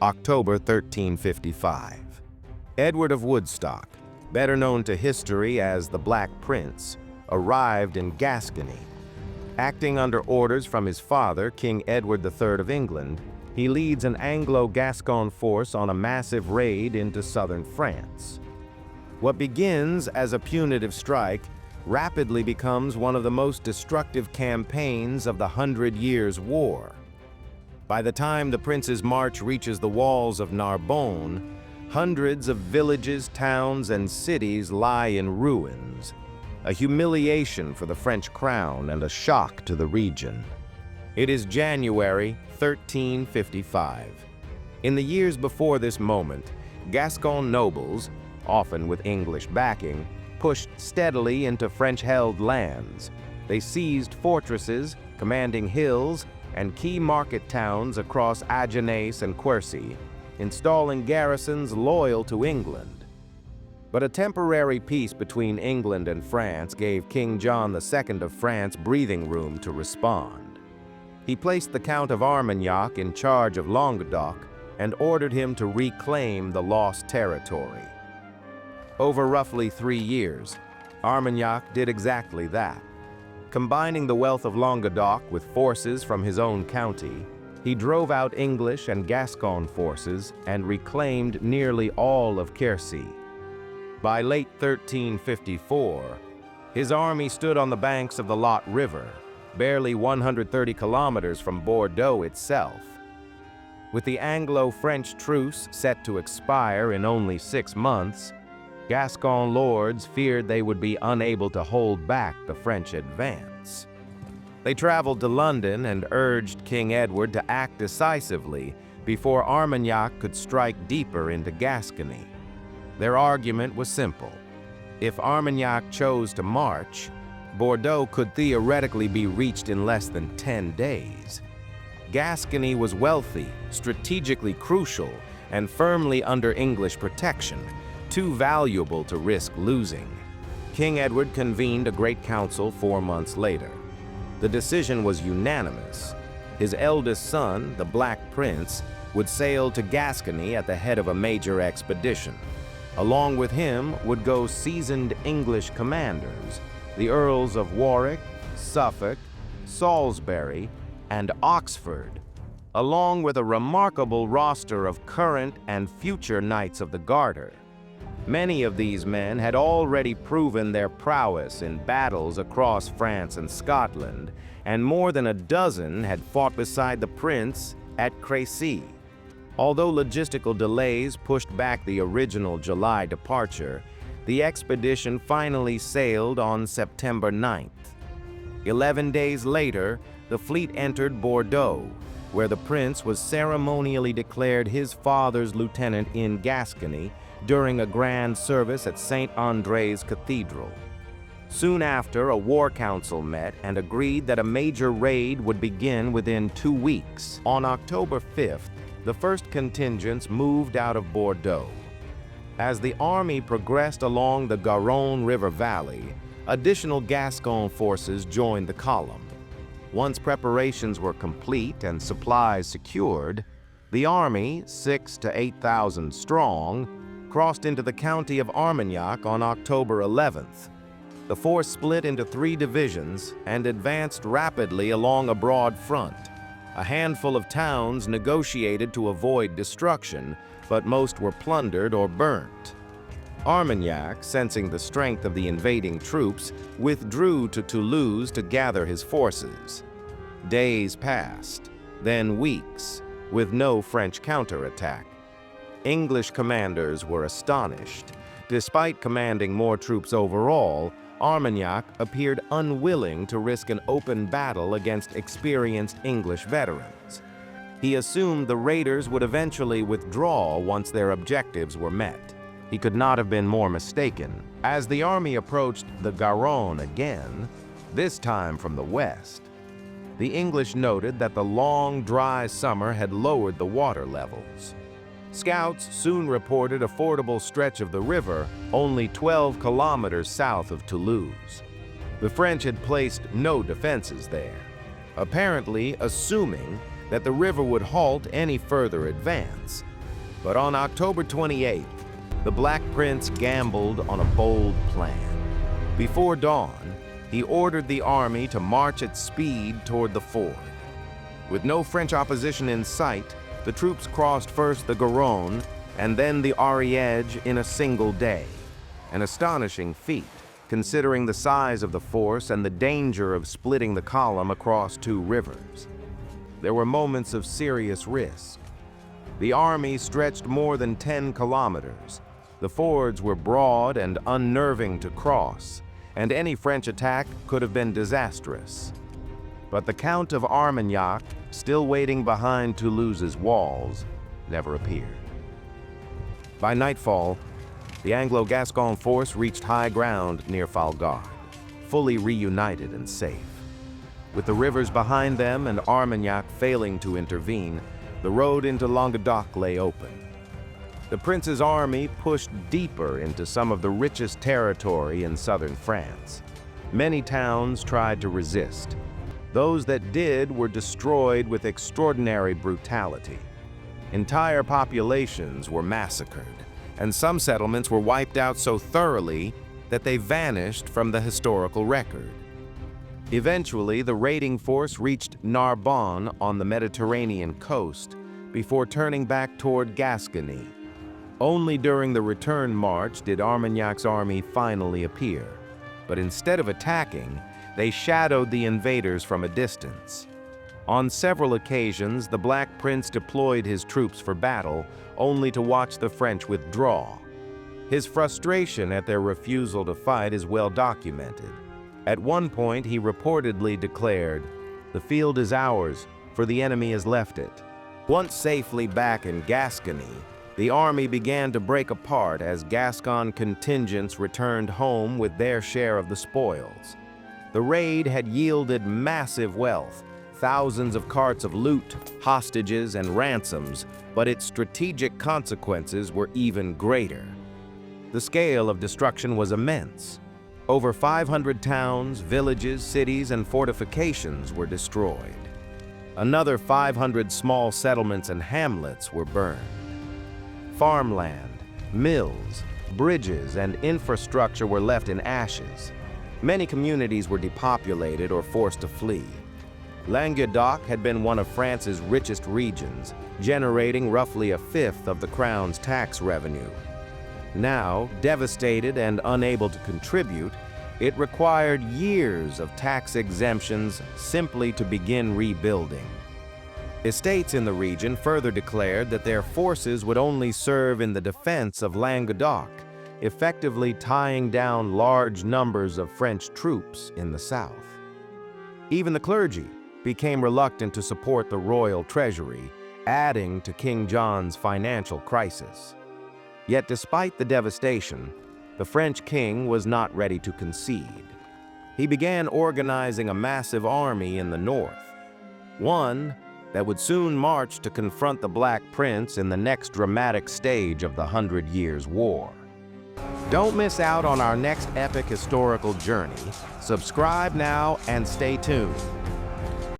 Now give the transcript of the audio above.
October 1355. Edward of Woodstock, better known to history as the Black Prince, arrived in Gascony. Acting under orders from his father, King Edward III of England, he leads an Anglo-Gascon force on a massive raid into southern France. What begins as a punitive strike rapidly becomes one of the most destructive campaigns of the Hundred Years' War. By the time the prince's march reaches the walls of Narbonne, hundreds of villages, towns, and cities lie in ruins, a humiliation for the French crown and a shock to the region. It is January 1355. In the years before this moment, Gascon nobles, often with English backing, pushed steadily into French-held lands. They seized fortresses, commanding hills, and key market towns across Agenais and Quercy, installing garrisons loyal to England. But a temporary peace between England and France gave King John II of France breathing room to respond. He placed the Count of Armagnac in charge of Languedoc and ordered him to reclaim the lost territory. Over roughly 3 years, Armagnac did exactly that. Combining the wealth of Languedoc with forces from his own county, he drove out English and Gascon forces and reclaimed nearly all of Quercy. By late 1354, his army stood on the banks of the Lot River, barely 130 kilometers from Bordeaux itself. With the Anglo-French truce set to expire in only 6 months, Gascon lords feared they would be unable to hold back the French advance. They traveled to London and urged King Edward to act decisively before Armagnac could strike deeper into Gascony. Their argument was simple. If Armagnac chose to march, Bordeaux could theoretically be reached in less than 10 days. Gascony was wealthy, strategically crucial, and firmly under English protection, too valuable to risk losing. King Edward convened a great council 4 months later. The decision was unanimous. His eldest son, the Black Prince, would sail to Gascony at the head of a major expedition. Along with him would go seasoned English commanders, the Earls of Warwick, Suffolk, Salisbury, and Oxford, along with a remarkable roster of current and future Knights of the Garter. Many of these men had already proven their prowess in battles across France and Scotland, and more than a dozen had fought beside the prince at Crécy. Although logistical delays pushed back the original July departure, the expedition finally sailed on September 9th. 11 days later, the fleet entered Bordeaux, where the prince was ceremonially declared his father's lieutenant in Gascony during a grand service at St. André's Cathedral. Soon after, a war council met and agreed that a major raid would begin within 2 weeks. On October 5th, the first contingents moved out of Bordeaux. As the army progressed along the Garonne River Valley, additional Gascon forces joined the column. Once preparations were complete and supplies secured, the army, 6,000 to 8,000 strong, crossed into the county of Armagnac on October 11th. The force split into 3 divisions and advanced rapidly along a broad front. A handful of towns negotiated to avoid destruction, but most were plundered or burnt. Armagnac, sensing the strength of the invading troops, withdrew to Toulouse to gather his forces. Days passed, then weeks, with no French counterattack. English commanders were astonished. Despite commanding more troops overall, Armagnac appeared unwilling to risk an open battle against experienced English veterans. He assumed the raiders would eventually withdraw once their objectives were met. He could not have been more mistaken. As the army approached the Garonne again, this time from the west, the English noted that the long, dry summer had lowered the water levels. Scouts soon reported a fordable stretch of the river only 12 kilometers south of Toulouse. The French had placed no defenses there, apparently assuming that the river would halt any further advance. But on October 28th, the Black Prince gambled on a bold plan. Before dawn, he ordered the army to march at speed toward the ford. With no French opposition in sight, the troops crossed first the Garonne and then the Ariège in a single day, an astonishing feat, considering the size of the force and the danger of splitting the column across two rivers. There were moments of serious risk. The army stretched more than 10 kilometers. The fords were broad and unnerving to cross, and any French attack could have been disastrous. But the Count of Armagnac, still waiting behind Toulouse's walls, never appeared. By nightfall, the Anglo-Gascon force reached high ground near Falgard, fully reunited and safe. With the rivers behind them and Armagnac failing to intervene, the road into Languedoc lay open. The prince's army pushed deeper into some of the richest territory in southern France. Many towns tried to resist. Those that did were destroyed with extraordinary brutality. Entire populations were massacred, and some settlements were wiped out so thoroughly that they vanished from the historical record. Eventually, the raiding force reached Narbonne on the Mediterranean coast before turning back toward Gascony. Only during the return march did Armagnac's army finally appear, but instead of attacking, they shadowed the invaders from a distance. On several occasions, the Black Prince deployed his troops for battle, only to watch the French withdraw. His frustration at their refusal to fight is well documented. At one point, he reportedly declared, "The field is ours, for the enemy has left it." Once safely back in Gascony, the army began to break apart as Gascon contingents returned home with their share of the spoils. The raid had yielded massive wealth, thousands of carts of loot, hostages, and ransoms, but its strategic consequences were even greater. The scale of destruction was immense. Over 500 towns, villages, cities, and fortifications were destroyed. Another 500 small settlements and hamlets were burned. Farmland, mills, bridges, and infrastructure were left in ashes. Many communities were depopulated or forced to flee. Languedoc had been one of France's richest regions, generating roughly a fifth of the crown's tax revenue. Now, devastated and unable to contribute, it required years of tax exemptions simply to begin rebuilding. Estates in the region further declared that their forces would only serve in the defense of Languedoc, effectively tying down large numbers of French troops in the south. Even the clergy became reluctant to support the royal treasury, adding to King John's financial crisis. Yet despite the devastation, the French king was not ready to concede. He began organizing a massive army in the north, one that would soon march to confront the Black Prince in the next dramatic stage of the 100 Years' War. Don't miss out on our next epic historical journey. Subscribe now and stay tuned.